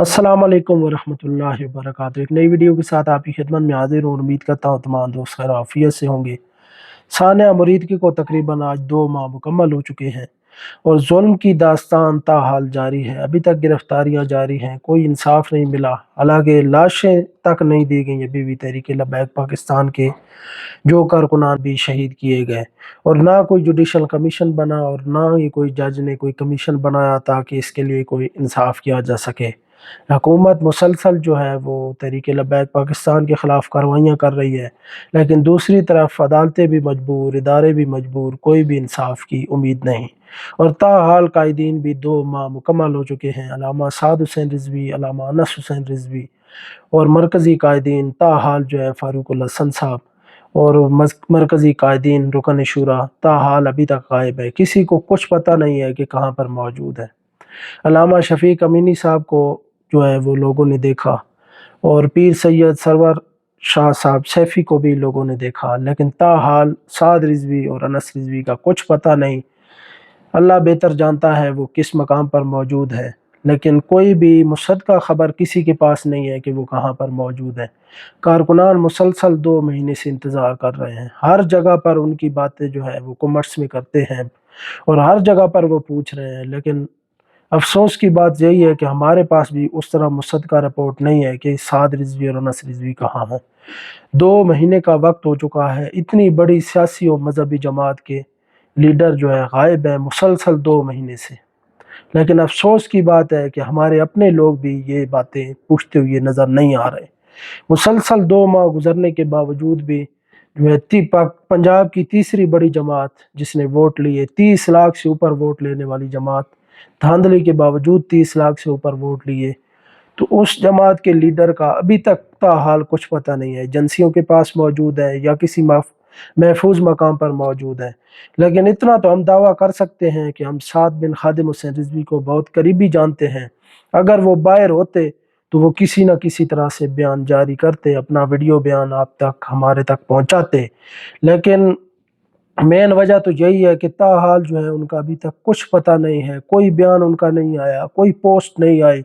अस्सलाम वालेकुम वरहमतुल्लाहि वबरकातुहू। एक नई वीडियो के साथ आपकी खिदमत में हाजिर हूँ। उम्मीद करता हूँ तमाम दोस्त खैर आफियत से होंगे। सानिया मुरीद को तकरीबन आज 2 माह मुकम्मल हो चुके हैं और जुल्म की दास्तान ताहाल जारी है। अभी तक गिरफ्तारियां जारी हैं, कोई इंसाफ नहीं मिला। हालांकि लाशें तक नहीं दी गई अभी भी तहरीक लबैक पाकिस्तान के जो कारकुनान भी शहीद किए गए, और ना कोई जुडिशल कमीशन बना और ना ही कोई जज ने कोई कमीशन बनाया ताकि इसके लिए कोई इंसाफ किया जा सके। हुकूमत मुसलसल जो है वो तहरीक लबैक पाकिस्तान के ख़िलाफ़ कार्रवाइयाँ कर रही है, लेकिन दूसरी तरफ अदालतें भी मजबूर, इदारे भी मजबूर, कोई भी इंसाफ की उम्मीद नहीं। और ताहाल कायदीन भी 2 माह मुकम्मल हो चुके हैं। अल्लामा साद हुसैन रिजवी, अल्लामा अनस हुसैन रिजवी और मरकज़ी कायदीन ताहाल जो है फ़ारूकुल हसन साहब और मरकज़ी कायदीन रुकन शुरा ताहाल अभी तक गायब है। किसी को कुछ पता नहीं है कि कहाँ पर मौजूद है। अल्लामा शफ़ीक अमीनी साहब को जो है वो लोगों ने देखा, और पीर सैयद सरवर शाह साहब सैफ़ी को भी लोगों ने देखा, लेकिन ताहाल साद रिजवी और अनस रिजवी का कुछ पता नहीं। अल्लाह बेहतर जानता है वो किस मकाम पर मौजूद है, लेकिन कोई भी मुसद्दक़ा ख़बर किसी के पास नहीं है कि वो कहाँ पर मौजूद है। कारकुनान मुसलसल 2 महीने से इंतज़ार कर रहे हैं। हर जगह पर उनकी बातें जो है वो कमेंट्स में करते हैं और हर जगह पर वो पूछ रहे हैं, लेकिन अफ़सोस की बात यही है कि हमारे पास भी उस तरह मुसद्दक़ा रिपोर्ट नहीं है कि साद रिजवी और अनस रिजवी कहाँ हैं। 2 महीने का वक्त हो चुका है। इतनी बड़ी सियासी और मजहबी जमात के लीडर जो है गायब है मुसलसल 2 महीने से। लेकिन अफ़सोस की बात है कि हमारे अपने लोग भी ये बातें पूछते हुए नज़र नहीं आ रहे। मुसलसल 2 माह गुजरने के बावजूद भी जो है पंजाब की तीसरी बड़ी जमात जिसने वोट लिए, 30 लाख से ऊपर वोट लेने वाली जमात, धांधली के बावजूद 30 लाख से ऊपर वोट लिए, तो उस जमात के लीडर का अभी तक ताहाल कुछ पता नहीं है। एजेंसियों के पास मौजूद है या किसी महफूज मकाम पर मौजूद है। लेकिन इतना तो हम दावा कर सकते हैं कि हम साद बिन खादिम हुसैन रिजवी को बहुत करीबी जानते हैं। अगर वो बाहर होते तो वो किसी न किसी तरह से बयान जारी करते, अपना वीडियो बयान आप तक हमारे तक पहुंचाते। लेकिन मेन वजह तो यही है कि ताहाल जो है उनका अभी तक कुछ पता नहीं है, कोई बयान उनका नहीं आया, कोई पोस्ट नहीं आई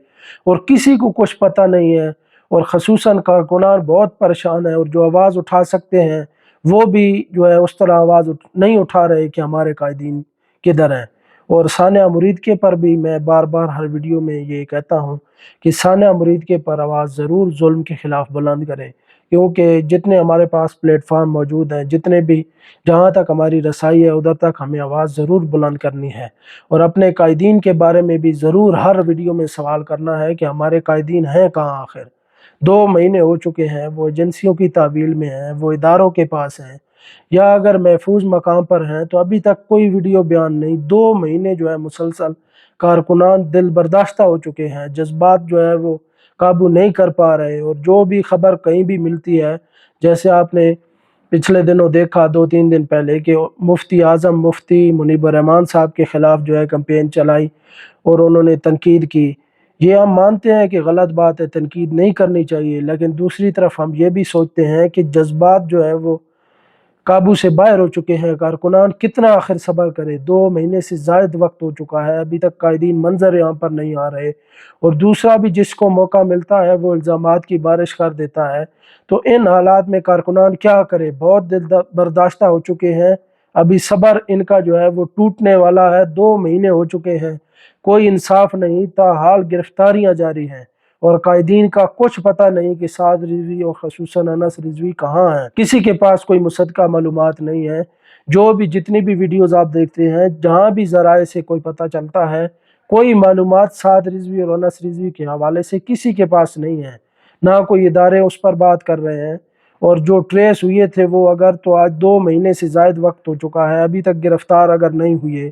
और किसी को कुछ पता नहीं है। और ख़ुसूसन कारकुनान बहुत परेशान है और जो आवाज़ उठा सकते हैं वो भी जो है उस तरह आवाज़ नहीं उठा रहे कि हमारे कायदीन किधर हैं। और सानिया मुरीद के पर भी मैं बार बार हर वीडियो में ये कहता हूँ कि सानिया मुरीद के पर आवाज़ ज़रूर जुल्म के ख़िलाफ़ बुलंद करें, क्योंकि जितने हमारे पास प्लेटफार्म मौजूद हैं, जितने भी जहाँ तक हमारी रसाई है उधर तक हमें आवाज़ ज़रूर बुलंद करनी है। और अपने कायदीन के बारे में भी ज़रूर हर वीडियो में सवाल करना है कि हमारे कायदीन हैं कहाँ आखिर। 2 महीने हो चुके हैं, वो एजेंसियों की तावील में हैं, वो इदारों के पास हैं, या अगर महफूज मकाम पर हैं तो अभी तक कोई वीडियो बयान नहीं। 2 महीने जो है मुसलसल कारकुनान दिल बर्दाश्ता हो चुके हैं, जज्बात जो है वो काबू नहीं कर पा रहे। और जो भी खबर कहीं भी मिलती है, जैसे आपने पिछले दिनों देखा 2-3 दिन पहले कि मुफ्ती आज़म मुफ्ती मुनीब रहमान साहब के ख़िलाफ़ जो है कैंपेन चलाई और उन्होंने तनकीद की। ये हम मानते हैं कि गलत बात है, तनकीद नहीं करनी चाहिए, लेकिन दूसरी तरफ हम ये भी सोचते हैं कि जज्बात जो है वो काबू से बाहर हो चुके हैं। कारकुनान कितना आखिर सब्र करे, 2 महीने से ज़ायद वक्त हो चुका है, अभी तक कायदीन मंजर यहाँ पर नहीं आ रहे। और दूसरा भी जिसको मौका मिलता है वो इल्ज़ामात की बारिश कर देता है। तो इन हालात में कारकुनान क्या करे, बहुत दिल बर्दाश्ता हो चुके हैं। अभी सब्र इनका जो है वो टूटने वाला है। 2 महीने हो चुके हैं, कोई इंसाफ नहीं, ताहाल गिरफ्तारियाँ जारी हैं और कायदीन का कुछ पता नहीं कि साद रिजवी और खसूसन अनस रिजवी कहाँ हैं। किसी के पास कोई मुसद्दक़ा मालूमात नहीं है। जो भी जितनी भी वीडियोज़ आप देखते हैं, जहाँ भी ज़राए से कोई पता चलता है, कोई मालूमात साद रिजवी और अनस रिजवी के हवाले से किसी के पास नहीं है। ना कोई इदारे उस पर बात कर रहे हैं, और जो ट्रेस हुए थे वो अगर तो आज 2 महीने से ज़ायद वक्त हो चुका है, अभी तक गिरफ़्तार अगर नहीं हुए,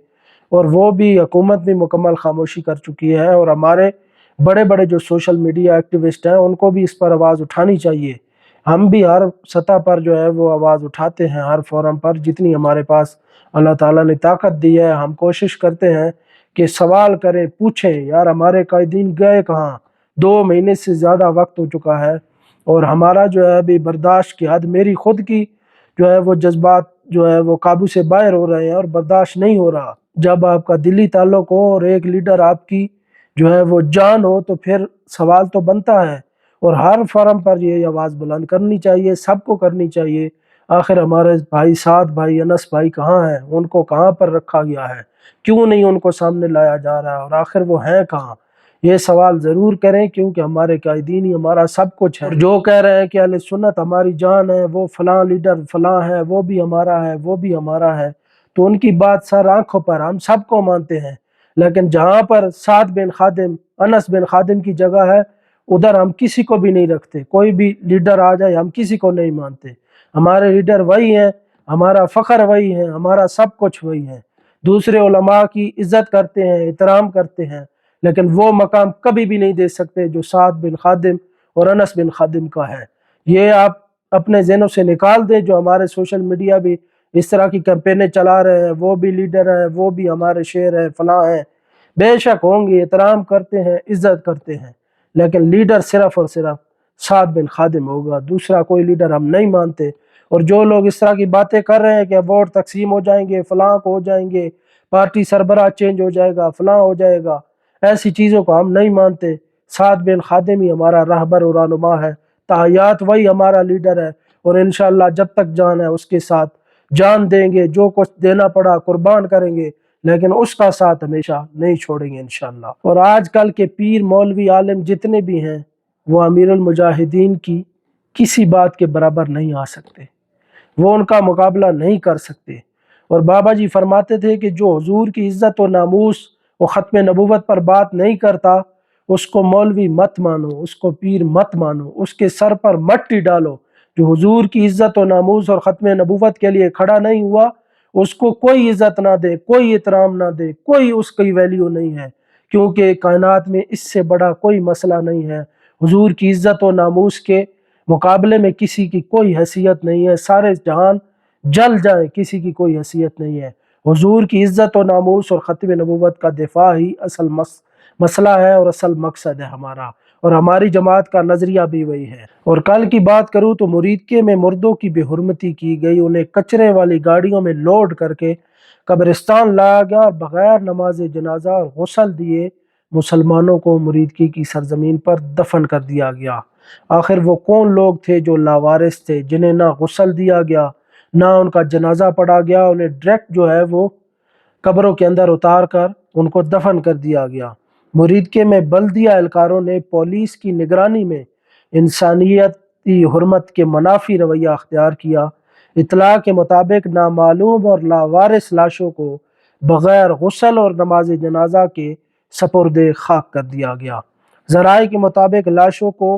और वो भी हुकूमत भी मुकम्मल खामोशी कर चुकी है। और हमारे बड़े बड़े जो सोशल मीडिया एक्टिविस्ट हैं उनको भी इस पर आवाज़ उठानी चाहिए। हम भी हर सतह पर जो है वो आवाज़ उठाते हैं, हर फोरम पर जितनी हमारे पास अल्लाह ताला ने ताकत दी है। हम कोशिश करते हैं कि सवाल करें, पूछें, यार हमारे कायदीन गए कहाँ। 2 महीने से ज़्यादा वक्त हो चुका है और हमारा जो है अभी बर्दाश्त की हद, मेरी खुद की जो है वो जज्बात जो है वो काबू से बाहर हो रहे हैं और बर्दाश्त नहीं हो रहा। जब आपका दिली ताल्लुक हो और एक लीडर आपकी جو ہے وہ جان ہو تو پھر سوال تو بنتا ہے، اور ہر فارم پر یہ آواز بلند کرنی چاہیے، سب کو کرنی چاہیے۔ آخر ہمارے بھائی سعد بھائی، انس بھائی کہاں ہیں؟ ان کو کہاں پر رکھا گیا ہے؟ کیوں نہیں ان کو سامنے لایا جا رہا ہے؟ اور آخر وہ ہیں کہاں؟ یہ سوال ضرور کریں، کیونکہ ہمارے قائدین ہی ہمارا سب کچھ ہے۔ اور جو کہہ رہے ہیں کہ اہل سنت ہماری جان ہے، وہ فلاں لیڈر فلاں ہے، وہ بھی ہمارا ہے، وہ بھی ہمارا ہے، تو ان کی بات سر آنکھوں پر ہم سب کو مانتے ہیں، لیکن جہاں پر سعد بن خادم، انس بن خادم کی جگہ ہے، ادھر ہم کسی کو بھی نہیں رکھتے۔ کوئی بھی لیڈر آ جائے ہم کسی کو نہیں مانتے۔ ہمارے لیڈر وہی ہیں، ہمارا فخر وہی ہے، ہمارا سب کچھ وہی ہے۔ دوسرے علماء کی عزت کرتے ہیں، احترام کرتے ہیں، لیکن وہ مقام کبھی بھی نہیں دے سکتے جو سعد بن خادم اور انس بن خادم کا ہے۔ یہ آپ اپنے ذہنوں سے نکال دیں۔ جو ہمارے سوشل میڈیا بھی اس طرح کی کیمپینیں چلا رہے ہیں، وہ بھی لیڈر ہیں، وہ بھی ہمارے شیر ہیں، فلاں ہیں، بے شک ہوں گے، احترام کرتے ہیں، عزت کرتے ہیں، لیکن لیڈر صرف اور صرف سعد بن خادم ہوگا، دوسرا کوئی لیڈر ہم نہیں مانتے۔ اور جو لوگ اس طرح کی باتیں کر رہے ہیں کہ ووٹ تقسیم ہو جائیں گے، فلاں کو ہو جائیں گے، پارٹی سربراہ چینج ہو جائے گا، فلاں ہو جائے گا، ایسی چیزوں کو ہم نہیں مانتے۔ سعد بن خادم ہی ہمارا رہبر و رہنما ہے، تحیات وہی ہمارا لیڈر ہے، اور انشاءاللہ جب تک جان ہے اس کے ساتھ جان دیں گے، جو کچھ دینا پڑا قربان کریں گے، لیکن اس کا ساتھ ہمیشہ نہیں چھوڑیں گے انشاءاللہ۔ اور آج کل کے پیر مولوی عالم جتنے بھی ہیں، وہ امیر المجاہدین کی کسی بات کے برابر نہیں آ سکتے، وہ ان کا مقابلہ نہیں کر سکتے۔ اور بابا جی فرماتے تھے کہ جو حضور کی عزت و ناموس و ختم نبوت پر بات نہیں کرتا، اس کو مولوی مت مانو، اس کو پیر مت مانو، اس کے سر پر مٹی ڈالو۔ جو حضور کی عزت و ناموس اور ختم نبوت کے لیے کھڑا نہیں ہوا، اس کو کوئی عزت نہ دے، کوئی احترام نہ دے، کوئی اس کی ویلیو نہیں ہے، کیونکہ کائنات میں اس سے بڑا کوئی مسئلہ نہیں ہے۔ حضور کی عزت و ناموس کے مقابلے میں کسی کی کوئی حیثیت نہیں ہے، سارے جہان جل جائیں، کسی کی کوئی حیثیت نہیں ہے۔ حضور کی عزت و ناموس اور ختم نبوت کا دفاع ہی اصل مسئلہ ہے اور اصل مقصد ہے ہمارا، اور ہماری جماعت کا نظریہ بھی وہی ہے۔ اور کل کی بات کروں تو مریدکے میں مردوں کی بے حرمتی کی گئی، انہیں کچرے والی گاڑیوں میں لوڈ کر کے قبرستان لایا گیا، اور بغیر نماز جنازہ اور غسل دیے مسلمانوں کو مریدکی کی سرزمین پر دفن کر دیا گیا۔ آخر وہ کون لوگ تھے جو لاوارث تھے، جنہیں نہ غسل دیا گیا، نہ ان کا جنازہ پڑھا گیا، انہیں ڈائریکٹ جو ہے وہ قبروں کے اندر اتار کر ان کو دفن کر دیا گیا۔ مریدکے میں بلدیہ اہلکاروں نے پولیس کی نگرانی میں انسانیتی حرمت کے منافی رویہ اختیار کیا۔ اطلاع کے مطابق نامعلوم اور لاوارث لاشوں کو بغیر غسل اور نماز جنازہ کے سپرد خاک کر دیا گیا۔ ذرائع کے مطابق لاشوں کو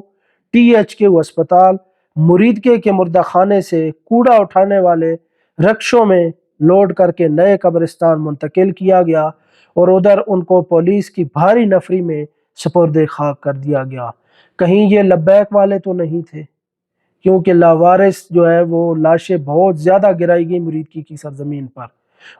THQ ہسپتال مریدکے کے مردہ خانے سے کوڑا اٹھانے والے رکشوں میں لوڈ کر کے نئے قبرستان منتقل کیا گیا، اور ادھر ان کو پولیس کی بھاری نفری میں سپرد خاک کر دیا گیا۔ کہیں یہ لبیک والے تو نہیں تھے؟ کیونکہ لاوارث جو ہے وہ لاشیں بہت زیادہ گرائی گئی مریدکی کی سرزمین پر،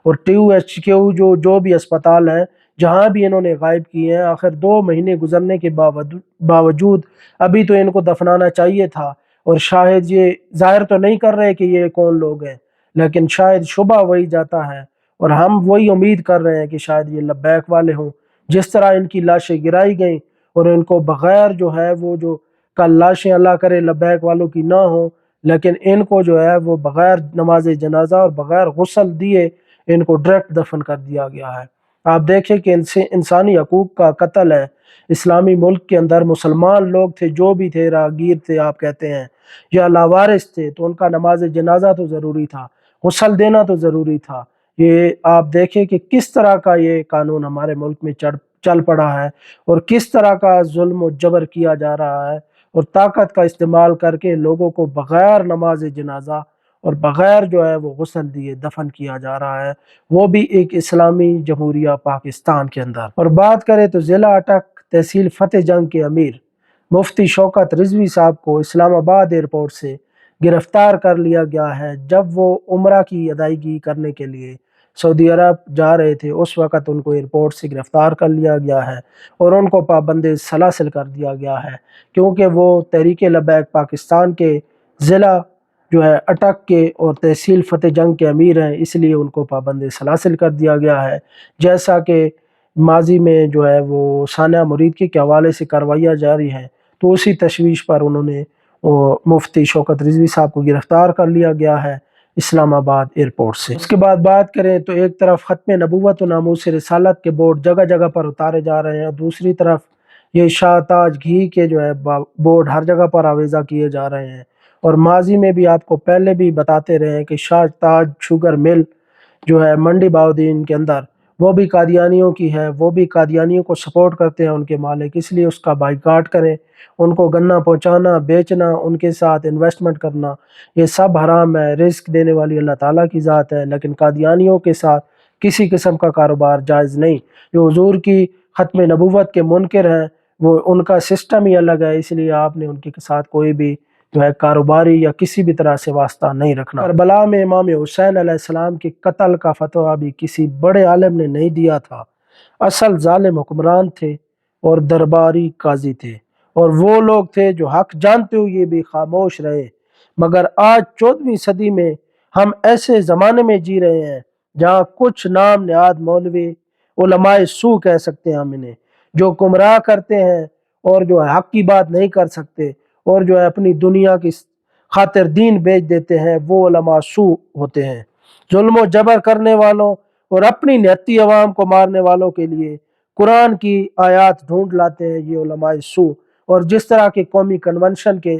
اور THQ جو بھی اسپتال ہیں جہاں بھی انہوں نے غائب کیے ہیں، آخر 2 مہینے گزرنے کے باوجود ابھی تو ان کو دفنانا چاہیے تھا۔ اور شاید یہ ظاہر تو نہیں کر رہے کہ یہ کون لوگ ہیں، لیکن شاید شبہ وہی جاتا ہے، اور ہم وہی امید کر رہے ہیں کہ شاید یہ لبیک والے ہوں۔ جس طرح ان کی لاشیں گرائی گئیں، اور ان کو بغیر جو ہے وہ جو کل لاشیں اللہ کرے لبیک والوں کی نہ ہوں، لیکن ان کو جو ہے وہ بغیر نماز جنازہ اور بغیر غسل دیے ان کو ڈائریکٹ دفن کر دیا گیا ہے۔ آپ دیکھیں کہ ان سے انسانی حقوق کا قتل ہے۔ اسلامی ملک کے اندر مسلمان لوگ تھے، جو بھی تھے، راہگیر تھے آپ کہتے ہیں، یا لاوارث تھے، تو ان کا نماز جنازہ تو ضروری تھا، غسل دینا تو ضروری تھا۔ یہ آپ دیکھیں کہ کس طرح کا یہ قانون ہمارے ملک میں چل پڑا ہے، اور کس طرح کا ظلم و جبر کیا جا رہا ہے، اور طاقت کا استعمال کر کے لوگوں کو بغیر نماز جنازہ اور بغیر جو ہے وہ غسل دیے دفن کیا جا رہا ہے، وہ بھی ایک اسلامی جمہوریہ پاکستان کے اندر۔ اور بات کریں تو ضلع اٹک تحصیل فتح جنگ کے امیر مفتی شوکت رضوی صاحب کو اسلام آباد ایئرپورٹ سے گرفتار کر لیا گیا ہے، جب وہ عمرہ کی ادائیگی کرنے کے لیے سعودی عرب جا رہے تھے۔ اس وقت ان کو ایئرپورٹ سے گرفتار کر لیا گیا ہے، اور ان کو پابند سلاسل کر دیا گیا ہے، کیونکہ وہ تحریک لبیک پاکستان کے ضلع جو ہے اٹک کے اور تحصیل فتح جنگ کے امیر ہیں، اس لیے ان کو پابند سلاسل کر دیا گیا ہے۔ جیسا کہ माजी में जो है वो सानिया मुरीद के हवाले से कार्रवाइयाँ जारी हैं, तो उसी तशवीश पर उन्होंने मुफ्ती शौकत रिजवी साहब को गिरफ्तार कर लिया गया है इस्लामाबाद एयरपोर्ट से। उसके बाद बात करें तो एक तरफ ख़त्म नबूवत और नामूस रिसालत के बोर्ड जगह जगह पर उतारे जा रहे हैं, दूसरी तरफ ये शाहताज घी के जो है बोर्ड हर जगह पर आवेज़ा किए जा रहे हैं। और माजी में भी आपको पहले भी बताते रहे हैं कि शाहताज शुगर मिल जो है मंडी बाउद्दीन के अंदर, वो भी कादियानियों की है, वो भी कादियानियों को सपोर्ट करते हैं उनके मालिक, इसलिए उसका बाइकाट करें। उनको गन्ना पहुंचाना, बेचना, उनके साथ इन्वेस्टमेंट करना, ये सब हराम है। रिस्क देने वाली अल्लाह ताला की ज़ात है, लेकिन कादियानियों के साथ किसी किस्म का कारोबार जायज़ नहीं। जो हुजूर की ख़त्म नबूवत के मुनकर हैं, वो उनका सिस्टम ही अलग है, इसलिए आपने उनके साथ कोई भी जो है कारोबारी या किसी भी तरह से वास्ता नहीं रखना। करबला में इमाम हुसैन अलैहिस्सलाम के कत्ल का फतवा भी किसी बड़े आलिम ने नहीं दिया था। असल जालिम हुक्मरान थे और दरबारी काजी थे, और वो लोग थे जो हक जानते हुए भी खामोश रहे। मगर आज 14वीं सदी में हम ऐसे ज़माने में जी रहे हैं जहाँ कुछ नाम नहाद मौलवी, उलमाए सू कह सकते हैं हम इन्हें, जो गुमराह करते हैं और जो है हक की बात नहीं कर सकते और जो है अपनी दुनिया की खातिर दीन बेच देते हैं, वो उलमा सू होते हैं। जुल्म और जबर करने वालों और अपनी निहत्ती अवाम को मारने वालों के लिए कुरान की आयात ढूंढ लाते हैं ये उलमाए सू। और जिस तरह के कौमी कन्वेंशन के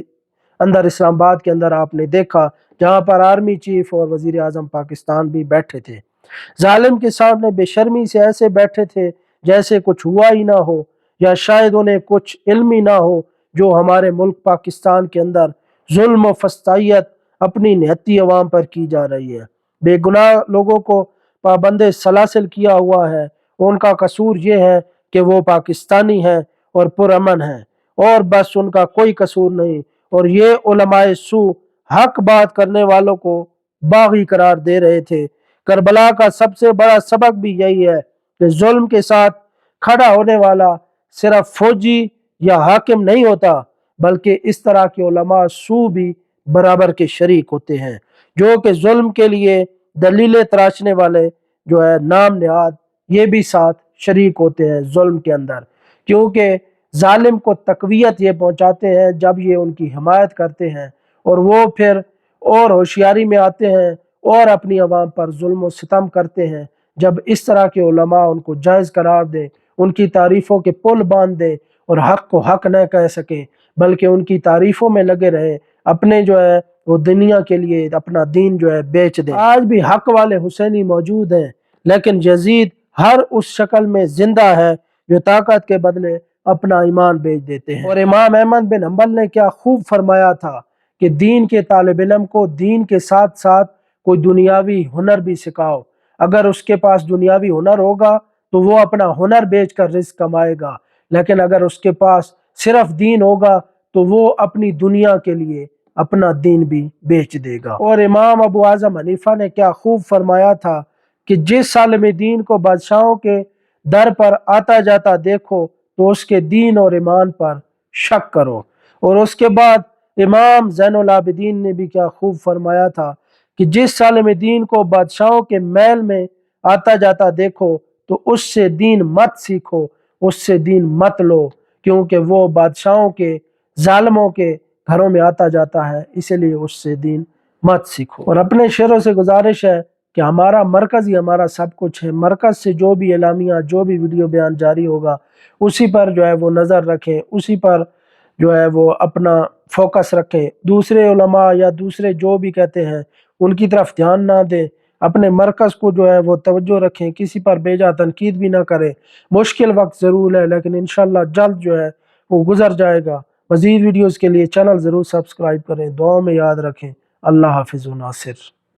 अंदर इस्लामाबाद के अंदर आपने देखा, जहाँ पर आर्मी चीफ और वजीर आजम पाकिस्तान भी बैठे थे, जालिम के सामने बेशर्मी से ऐसे बैठे थे जैसे कुछ हुआ ही ना हो, या शायद उन्हें कुछ इल्म ही ना हो जो हमारे मुल्क पाकिस्तान के अंदर जुल्म और फस्तायत अपनी निहत्ती अवाम पर की जा रही है। बेगुनाह लोगों को पाबंद सलासिल किया हुआ है। उनका कसूर ये है कि वो पाकिस्तानी हैं और पुरअमन हैं, और बस उनका कोई कसूर नहीं। और ये उलमाए सू हक बात करने वालों को बागी करार दे रहे थे। करबला का सबसे बड़ा सबक भी यही है कि जुल्म के साथ खड़ा होने वाला सिर्फ फौजी या हाकिम नहीं होता, बल्कि इस तरह के उलमा सू भी बराबर के शरीक होते हैं, जो कि जुल्म के लिए दलीलें तराशने वाले जो है नाम नहाद, ये भी साथ शरीक होते हैं जुल्म के अंदर, क्योंकि जालिम को तकवीयत ये पहुंचाते हैं जब ये उनकी हिमायत करते हैं, और वो फिर और होशियारी में आते हैं और अपनी आवाम पर जुल्म और सितम करते हैं जब इस तरह के उलमा उनको जायज़ करार दें, उनकी तारीफ़ों के पुल बांध दें और हक को हक न कह सकें, बल्कि उनकी तारीफ़ों में लगे रहे, अपने जो है वो दुनिया के लिए अपना दीन जो है बेच दें। आज भी हक वाले हुसैनी मौजूद हैं, लेकिन यजीद हर उस शक्ल में जिंदा है जो ताकत के बदले अपना ईमान बेच देते हैं। और इमाम अहमद बिन हंबल ने क्या खूब फरमाया था कि दीन के तालिब इल्म को दीन के साथ साथ कोई दुनियावी हुनर भी सिखाओ। अगर उसके पास दुनियावी हुनर होगा तो वो अपना हुनर बेच कर रिस्क कमाएगा, लेकिन अगर उसके पास सिर्फ दीन होगा तो वो अपनी दुनिया के लिए अपना दीन भी बेच देगा। और इमाम अबू आज़म हनीफा ने क्या खूब फरमाया था कि जिस आलिम दीन को बादशाहों के दर पर आता जाता देखो तो उसके दीन और ईमान पर शक करो। और उसके बाद इमाम ज़ैनुल आबिदीन ने भी क्या खूब फरमाया था कि जिस आलिम दीन को बादशाहों के महल में आता जाता देखो तो उससे दीन मत सीखो, उससे दीन मत लो, क्योंकि वो बादशाहों के जालिमों के घरों में आता जाता है, इसलिए उससे दीन मत सीखो। और अपने शेरों से गुजारिश है कि हमारा मरकज़ ही हमारा सब कुछ है। मरकज़ से जो भी एलामिया, जो भी वीडियो बयान जारी होगा, उसी पर जो है वो नज़र रखें, उसी पर जो है वो अपना फोकस रखें। दूसरे उलमा या दूसरे जो भी कहते हैं उनकी तरफ ध्यान ना दें, अपने मरकज़ को जो है वो तवज्जो रखें, किसी पर बेजा तनकीद भी ना करें। मुश्किल वक्त ज़रूर है, लेकिन इंशाअल्लाह जल्द जो है वो गुजर जाएगा। मज़ीद वीडियोज़ के लिए चैनल ज़रूर सब्सक्राइब करें, दुआ में याद रखें। अल्लाह हाफ़िज़ व नासिर।